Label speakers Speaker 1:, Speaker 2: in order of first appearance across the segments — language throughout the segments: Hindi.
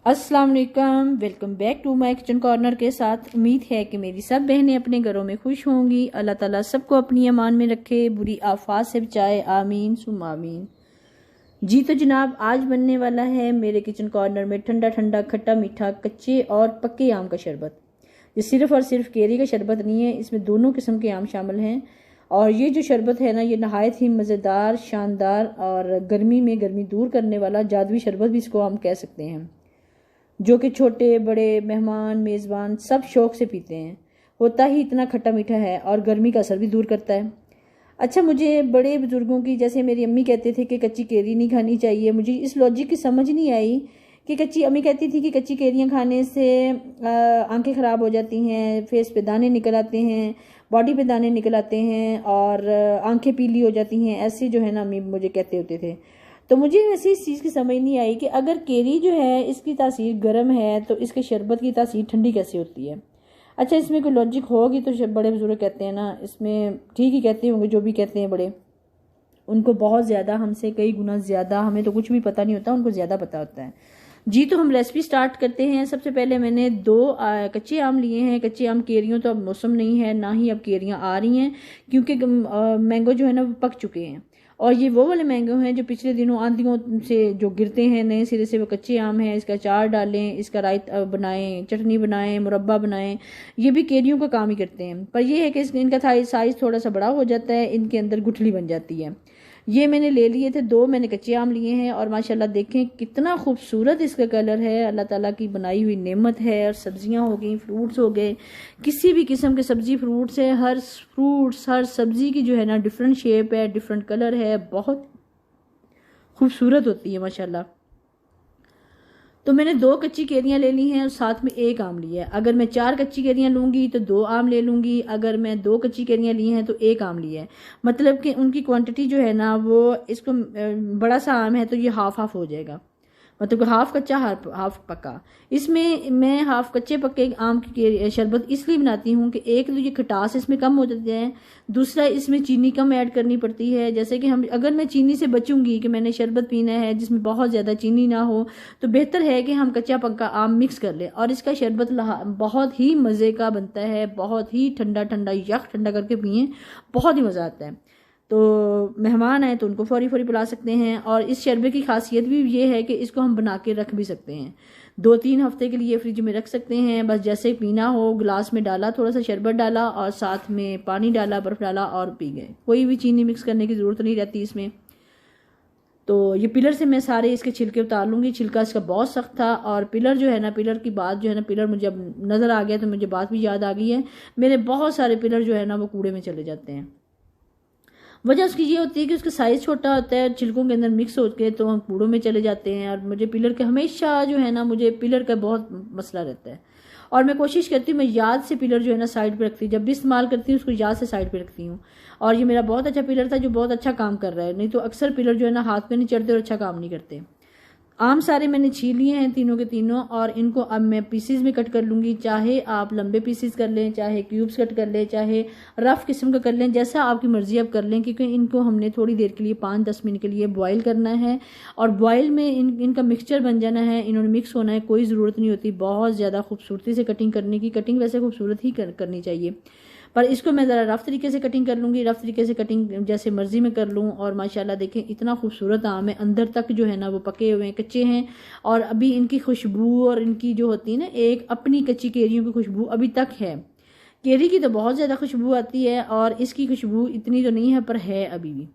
Speaker 1: अस्सलाम वालेकुम, welcome back to my kitchen corner के साथ। उम्मीद है कि मेरी सब बहनें अपने घरों में खुश होंगी। अल्लाह ताला सबको अपनी अमान में रखे, बुरी आफात से बचाए, आमीन सुम आमीन। जी तो जनाब, आज बनने वाला है मेरे किचन कॉर्नर में ठंडा ठंडा खट्टा मीठा कच्चे और पक्के आम का शरबत। ये सिर्फ और सिर्फ केरी का शरबत नहीं है, इसमें दोनों किस्म के आम शामिल हैं। और ये जो शरबत है ना, ये नहायत ही मज़ेदार, शानदार और गर्मी में गर्मी दूर करने वाला जादुई शरबत भी इसको हम कह सकते हैं, जो कि छोटे बड़े मेहमान मेज़बान सब शौक़ से पीते हैं। होता ही इतना खट्टा मीठा है और गर्मी का असर भी दूर करता है। अच्छा, मुझे बड़े बुज़ुर्गों की, जैसे मेरी अम्मी कहते थे कि कच्ची केरी नहीं खानी चाहिए, मुझे इस लॉजिक की समझ नहीं आई कि अम्मी कहती थी कि कच्ची केरियाँ खाने से आंखें ख़राब हो जाती हैं, फेस पे दाने निकल आते हैं, बॉडी पे दाने निकल आते हैं और आंखें पीली हो जाती हैं, ऐसे जो है ना अम्मी मुझे कहते होते थे। तो मुझे वैसे इस चीज़ की समझ नहीं आई कि अगर केरी जो है इसकी तासीर गर्म है तो इसके शरबत की तासीर ठंडी कैसे होती है। अच्छा, इसमें कोई लॉजिक होगी तो बड़े बुजुर्ग कहते हैं ना, इसमें ठीक ही कहते होंगे, जो भी कहते हैं बड़े, उनको बहुत ज़्यादा, हमसे कई गुना ज़्यादा, हमें तो कुछ भी पता नहीं होता, उनको ज़्यादा पता होता है। जी तो हम रेसिपी स्टार्ट करते हैं। सबसे पहले मैंने 2 कच्चे आम लिए हैं। कच्चे आम, केरियों तो अब मौसम नहीं है, ना ही अब केरियाँ आ रही हैं, क्योंकि मैंगो जो है ना वो पक चुके हैं। और ये वो वाले मैंगो हैं जो पिछले दिनों आंधियों से जो गिरते हैं नए सिरे से, वो कच्चे आम हैं। इसका अचार डालें, इसका रायता बनाएं, चटनी बनाएं, मुरब्बा बनाएं, ये भी केरियों का काम ही करते हैं। पर यह है कि इनका साइज़ थोड़ा सा बड़ा हो जाता है, इनके अंदर गुठली बन जाती है। ये मैंने ले लिए थे 2, मैंने कच्चे आम लिए हैं और माशाल्लाह देखें कितना खूबसूरत इसका कलर है। अल्लाह ताला की बनाई हुई नेमत है। और सब्जियां हो गई, फ्रूट्स हो गए, किसी भी किस्म के सब्जी फ्रूट्स है, हर सब्जी की जो है ना डिफरेंट शेप है, डिफरेंट कलर है, बहुत खूबसूरत होती है माशाल्लाह। तो मैंने 2 कच्ची केरियां ले ली हैं और साथ में 1 आम लिया है। अगर मैं 4 कच्ची केरियां लूँगी तो 2 आम ले लूँगी, अगर मैं 2 कच्ची केरियां ली हैं तो 1 आम लिया है। मतलब कि उनकी क्वांटिटी जो है ना, वो इसको बड़ा सा आम है तो ये हाफ हाफ हो जाएगा, मतलब हाफ कच्चा हाफ पक्का। इसमें मैं हाफ कच्चे पक्के आम की शरबत इसलिए बनाती हूँ कि एक तो ये खटास इसमें कम हो जाती है, दूसरा इसमें चीनी कम ऐड करनी पड़ती है। जैसे कि हम, अगर मैं चीनी से बचूंगी कि मैंने शरबत पीना है जिसमें बहुत ज़्यादा चीनी ना हो, तो बेहतर है कि हम कच्चा पक्का आम मिक्स कर लें और इसका शरबत बहुत ही मज़े का बनता है, बहुत ही ठंडा ठंडा, यख ठंडा करके पिए, बहुत ही मज़ा आता है। तो मेहमान आए तो उनको फौरी फौरी पिला सकते हैं। और इस शरबत की खासियत भी ये है कि इसको हम बना के रख भी सकते हैं, 2-3 हफ्ते के लिए फ्रिज में रख सकते हैं। बस जैसे पीना हो, गिलास में डाला, थोड़ा सा शरबत डाला और साथ में पानी डाला, बर्फ़ डाला और पी गए। कोई भी चीनी मिक्स करने की ज़रूरत नहीं रहती इसमें। तो ये पिलर से मैं सारे इसके छिलके उतार लूँगी। छिलका इसका बहुत सख्त था और पिलर जो है ना, पिलर की बात जो है ना, पिलर मुझे अब नज़र आ गया तो मुझे बात भी याद आ गई है। मेरे बहुत सारे पिलर जो है ना वो कूड़े में चले जाते हैं। वजह उसकी ये होती है कि उसका साइज़ छोटा होता है, छिलकों के अंदर मिक्स होकर तो हम कूड़ों में चले जाते हैं। और मुझे पिलर का हमेशा जो है ना, मुझे पिलर का बहुत मसला रहता है और मैं कोशिश करती हूँ मैं याद से पिलर जो है ना साइड पे रखती हूँ। जब भी इस्तेमाल करती हूँ उसको याद से साइड पे रखती हूँ। और ये मेरा बहुत अच्छा पिलर था जो बहुत अच्छा काम कर रहा है, नहीं तो अक्सर पिलर जो है ना हाथ में नहीं चढ़ते और अच्छा काम नहीं करते। आम सारे मैंने छील लिए हैं, तीनों के तीनों, और इनको अब मैं पीसीज में कट कर लूँगी। चाहे आप लंबे पीसीज कर लें, चाहे क्यूब्स कट कर लें, चाहे रफ किस्म का कर लें, जैसा आपकी मर्जी आप कर लें, क्योंकि इनको हमने थोड़ी देर के लिए 5-10 मिनट के लिए बॉईल करना है। और बॉईल में इनका मिक्सचर बन जाना है, इन्होंने मिक्स होना है। कोई ज़रूरत नहीं होती बहुत ज़्यादा खूबसूरती से कटिंग करने की। कटिंग वैसे खूबसूरत ही करनी चाहिए, पर इसको मैं ज़रा रफ़ तरीके से कटिंग कर लूँगी। रफ़ तरीके से कटिंग जैसे मर्जी में कर लूँ। और माशाल्लाह देखें इतना खूबसूरत आम है, अंदर तक जो है ना वो पके हुए हैं, कच्चे हैं। और अभी इनकी खुशबू और इनकी जो होती है ना, एक अपनी कच्ची केरियों की खुशबू अभी तक है। केरी की तो बहुत ज़्यादा खुशबू आती है और इसकी खुशबू इतनी तो नहीं है, पर है अभी भी।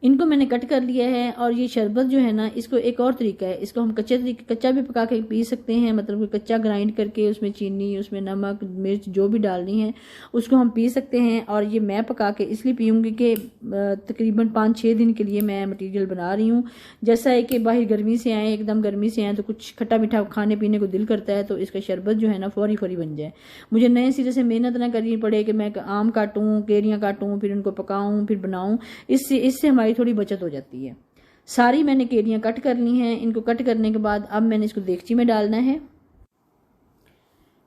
Speaker 1: इनको मैंने कट कर लिया है। और ये शरबत जो है ना, इसको एक और तरीका है, इसको हम कच्चा भी पका के पी सकते हैं। मतलब कच्चा ग्राइंड करके उसमें चीनी, उसमें नमक मिर्च जो भी डालनी है उसको हम पी सकते हैं। और ये मैं पका के इसलिए पीऊँगी कि तकरीबन 5-6 दिन के लिए मैं मटीरियल बना रही हूँ। जैसा है कि बाहर गर्मी से आए, एकदम गर्मी से आए तो कुछ खट्टा मीठा खाने पीने को दिल करता है, तो इसका शरबत जो है ना फौरी फौरी बन जाए। मुझे नए सिरे से मेहनत ना करनी पड़े कि मैं आम काटूँ, केरियाँ काटूँ, फिर उनको पकाऊँ, फिर बनाऊँ। इससे हमारी थोड़ी बचत हो जाती है। सारी मैंने केरियां कट कर ली हैं। इनको कट करने के बाद अब मैंने इसको देगची में डालना है।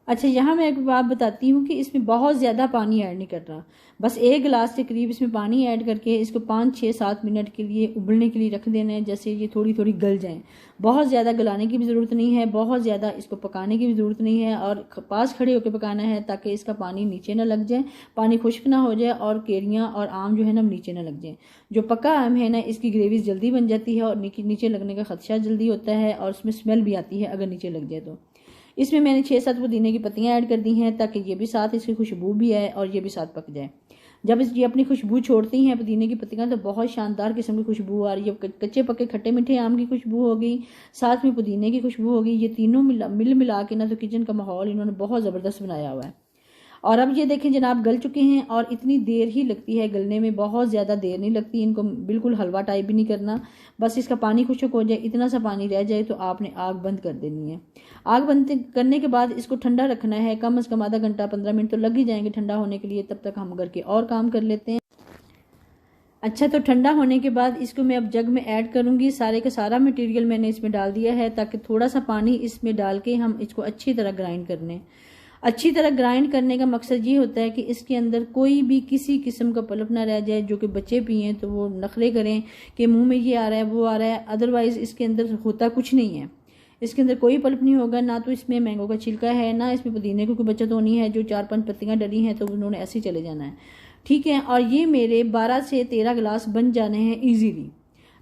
Speaker 1: अच्छा, यहाँ मैं एक बात बताती हूँ कि इसमें बहुत ज़्यादा पानी ऐड नहीं कर रहा, बस 1 गिलास के करीब इसमें पानी ऐड करके इसको 5, 6, 7 मिनट के लिए उबलने के लिए रख देना है, जैसे ये थोड़ी थोड़ी गल जाएं। बहुत ज़्यादा गलाने की भी ज़रूरत नहीं है, बहुत ज़्यादा इसको पकाने की भी ज़रूरत नहीं है, और पास खड़े होकर पकाना है ताकि इसका पानी नीचे ना लग जाए, पानी खुश्क ना हो जाए और केरियाँ और आम जो है ना नीचे ना लग जाए। जो पका आम है ना, इसकी ग्रेवी जल्दी बन जाती है और नीचे लगने का खदशा जल्दी होता है, और उसमें स्मेल भी आती है अगर नीचे लग जाए तो। इसमें मैंने 6-7 पुदीने की पत्तियां ऐड कर दी हैं ताकि ये भी साथ इसकी खुशबू भी आए और ये भी साथ पक जाए। जब ये अपनी खुशबू छोड़ती हैं पुदीने की पत्तियां तो बहुत शानदार किस्म की खुशबू आ रही है। कच्चे पक्के खट्टे मीठे आम की खुशबू हो गई, साथ में पुदीने की खुशबू हो गई। ये तीनों मिला के ना तो किचन का माहौल इन्होंने बहुत ज़बरदस्त बनाया हुआ है। और अब ये देखें जनाब, गल चुके हैं और इतनी देर ही लगती है गलने में, बहुत ज़्यादा देर नहीं लगती। इनको बिल्कुल हलवा टाइप भी नहीं करना, बस इसका पानी खुश्क हो जाए, इतना सा पानी रह जाए तो आपने आग बंद कर देनी है। आग बंद करने के बाद इसको ठंडा रखना है, कम से कम आधा घंटा 15 मिनट तो लग ही जाएंगे ठंडा होने के लिए। तब तक हम घर के और काम कर लेते हैं। अच्छा, तो ठंडा होने के बाद इसको मैं अब जग में ऐड करूंगी। सारे का सारा मटेरियल मैंने इसमें डाल दिया है ताकि थोड़ा सा पानी इसमें डाल के हम इसको अच्छी तरह ग्राइंड कर लें। अच्छी तरह ग्राइंड करने का मकसद ये होता है कि इसके अंदर कोई भी किसी किस्म का पल्प ना रह जाए, जो कि बच्चे पिएं तो वो नखरे करें कि मुंह में ये आ रहा है वो आ रहा है। अदरवाइज इसके अंदर होता कुछ नहीं है, इसके अंदर कोई पल्प नहीं होगा, ना तो इसमें मैंगो का छिलका है, ना इसमें पुदीने की कोई बचत होनी है। जो 4-5 पत्तियां डली हैं तो उन्होंने ऐसे ही चले जाना है, ठीक है। और ये मेरे 12 से 13 गिलास बन जाने हैं ईजीली।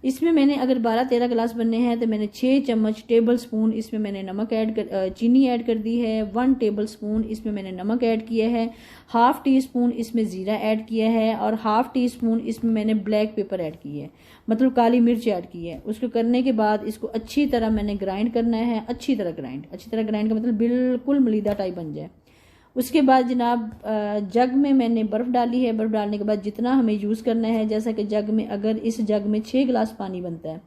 Speaker 1: इसमें मैंने अगर 12-13 गिलास बनने हैं तो मैंने 6 चम्मच टेबल स्पून इसमें मैंने चीनी ऐड कर दी है। 1 टेबल स्पून इसमें मैंने नमक ऐड किया है। ½ टी स्पून इसमें ज़ीरा ऐड किया है और ½ टी स्पून इसमें मैंने ब्लैक पेपर ऐड की है, मतलब काली मिर्च ऐड की है। उसको करने के बाद इसको अच्छी तरह मैंने ग्राइंड करना है। अच्छी तरह ग्राइंड का मतलब बिल्कुल मलीदा टाइप बन जाए। उसके बाद जनाब जग में मैंने बर्फ़ डाली है। बर्फ़ डालने के बाद जितना हमें यूज़ करना है, जैसा कि जग में अगर इस जग में 6 गिलास पानी बनता है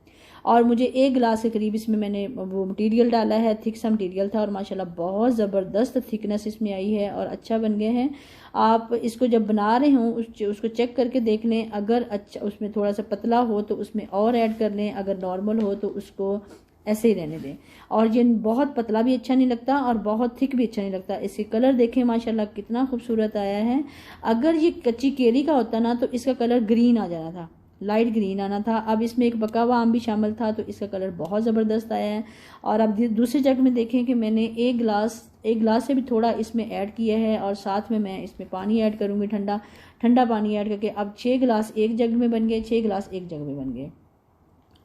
Speaker 1: और मुझे 1 गिलास के करीब इसमें मैंने वो मटेरियल डाला है, थिक सा मटेरियल था और माशाल्लाह बहुत ज़बरदस्त थिकनेस इसमें आई है और अच्छा बन गए हैं। आप इसको जब बना रहे हों उसको चेक करके देख लें, अगर अच्छा उसमें थोड़ा सा पतला हो तो उसमें और ऐड कर लें, अगर नॉर्मल हो तो उसको ऐसे ही रहने दें। और ये बहुत पतला भी अच्छा नहीं लगता और बहुत थिक भी अच्छा नहीं लगता। इसके कलर देखें माशाल्लाह कितना खूबसूरत आया है। अगर ये कच्ची केरी का होता ना तो इसका कलर ग्रीन आ जाना था, लाइट ग्रीन आना था। अब इसमें एक पका हुआ आम भी शामिल था तो इसका कलर बहुत ज़बरदस्त आया है। और अब दूसरे जग में देखें कि मैंने एक गिलास से भी थोड़ा इसमें ऐड किया है और साथ में मैं इसमें पानी ऐड करूँगी, ठंडा पानी ऐड करके। अब 6 गिलास एक जग में बन गए, 6 गिलास एक जग में बन गए।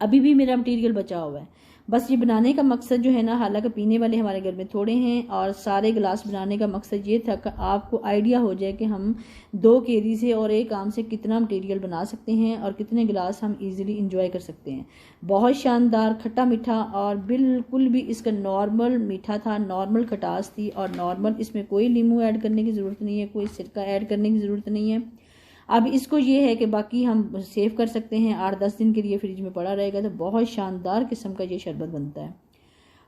Speaker 1: अभी भी मेरा मटीरियल बचा हुआ है। बस ये बनाने का मकसद जो है ना, हालांकि पीने वाले हमारे घर में थोड़े हैं और सारे गिलास बनाने का मकसद ये था कि आपको आइडिया हो जाए कि हम 2 केरी से और 1 आम से कितना मटेरियल बना सकते हैं और कितने गिलास हम इजीली इंजॉय कर सकते हैं। बहुत शानदार खट्टा मीठा और बिल्कुल भी इसका नॉर्मल मीठा था, नॉर्मल खटास थी और नॉर्मल, इसमें कोई नींबू ऐड करने की ज़रूरत नहीं है, कोई सिरका ऐड करने की ज़रूरत नहीं है। अब इसको ये है कि बाकी हम सेव कर सकते हैं, 8-10 दिन के लिए फ्रिज में पड़ा रहेगा तो बहुत शानदार किस्म का ये शरबत बनता है।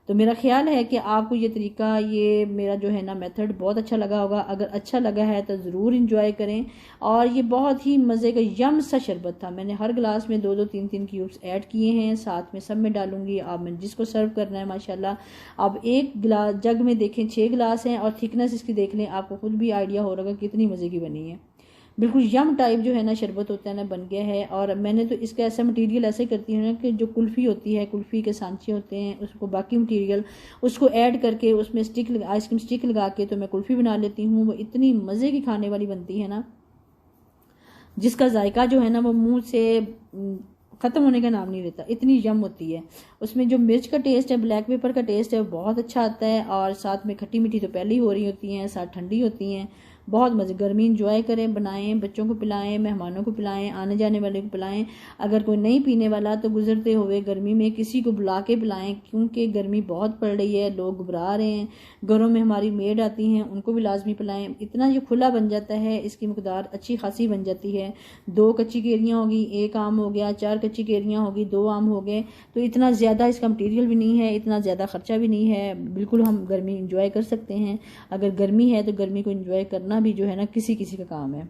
Speaker 1: तो मेरा ख्याल है कि आपको ये तरीका, ये मेरा जो है ना मेथड बहुत अच्छा लगा होगा। अगर अच्छा लगा है तो ज़रूर इंजॉय करें। और ये बहुत ही मज़े का यम सा शरबत था। मैंने हर गिलास में 2-2, 3-3 क्यूब्स ऐड किए हैं, साथ में सब में डालूंगी। अब मैं जिसको सर्व करना है माशाल्लाह। अब एक गिलास जग में देखें 6 गिलास हैं और थिकनेस इसकी देख लें, आपको खुद भी आइडिया हो रहा कितनी मज़े की बनी है। बिल्कुल यम टाइप जो है ना शरबत होता है ना, बन गया है। और मैंने तो इसका ऐसा मटेरियल ऐसे करती हूँ ना कि जो कुल्फ़ी होती है, कुल्फ़ी के सांचे होते हैं, उसको बाकी मटेरियल उसको ऐड करके उसमें आइसक्रीम स्टिक लगा के तो मैं कुल्फ़ी बना लेती हूँ। वो इतनी मज़े की खाने वाली बनती है ना, जिसका जायका जो है ना वो मुंह से ख़त्म होने का नाम नहीं लेता, इतनी यम होती है। उसमें जो मिर्च का टेस्ट है, ब्लैक पेपर का टेस्ट है, बहुत अच्छा आता है। और साथ में खट्टी मीठी तो पहले ही हो रही होती हैं, साथ ठंडी होती हैं। बहुत मज़े, गर्मी इंजॉय करें, बनाएं, बच्चों को पिलाएं, मेहमानों को पिलाएं, आने जाने वाले को पिलाएं। अगर कोई नहीं पीने वाला तो गुजरते हुए गर्मी में किसी को बुला के पिलाएं, क्योंकि गर्मी बहुत पड़ रही है, लोग घबरा रहे हैं। घरों में हमारी मेड आती हैं, उनको भी लाजमी पिलाएं। इतना जो खुला बन जाता है, इसकी मकदार अच्छी खासी बन जाती है। 2 कच्ची केरियाँ होगी, 1 आम हो गया, 4 कच्ची केरियाँ होगी, 2 आम हो गए। तो इतना ज़्यादा इसका मटीरियल भी नहीं है, इतना ज़्यादा ख़र्चा भी नहीं है। बिल्कुल हम गर्मी इंजॉय कर सकते हैं। अगर गर्मी है तो गर्मी को इंजॉय करना भी जो है ना किसी किसी का काम है।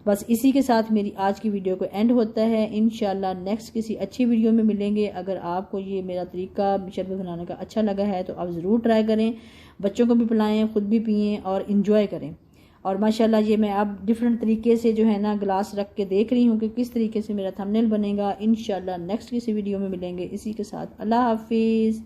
Speaker 1: बस इसी के साथ मेरी आज की वीडियो को एंड होता है। इंशाल्लाह नेक्स्ट किसी अच्छी वीडियो में मिलेंगे। अगर आपको ये मेरा तरीका शरबत बनाने का अच्छा लगा है तो आप ज़रूर ट्राई करें, बच्चों को भी पिलाएं, ख़ुद भी पिएं और इन्जॉय करें। और माशाल्लाह ये मैं अब डिफरेंट तरीके से जो है ना ग्लास रख के देख रही हूँ कि किस तरीके से मेरा थंबनेल बनेगा। इंशाल्लाह नेक्स्ट किसी वीडियो में मिलेंगे। इसी के साथ अल्लाह हाफिज़।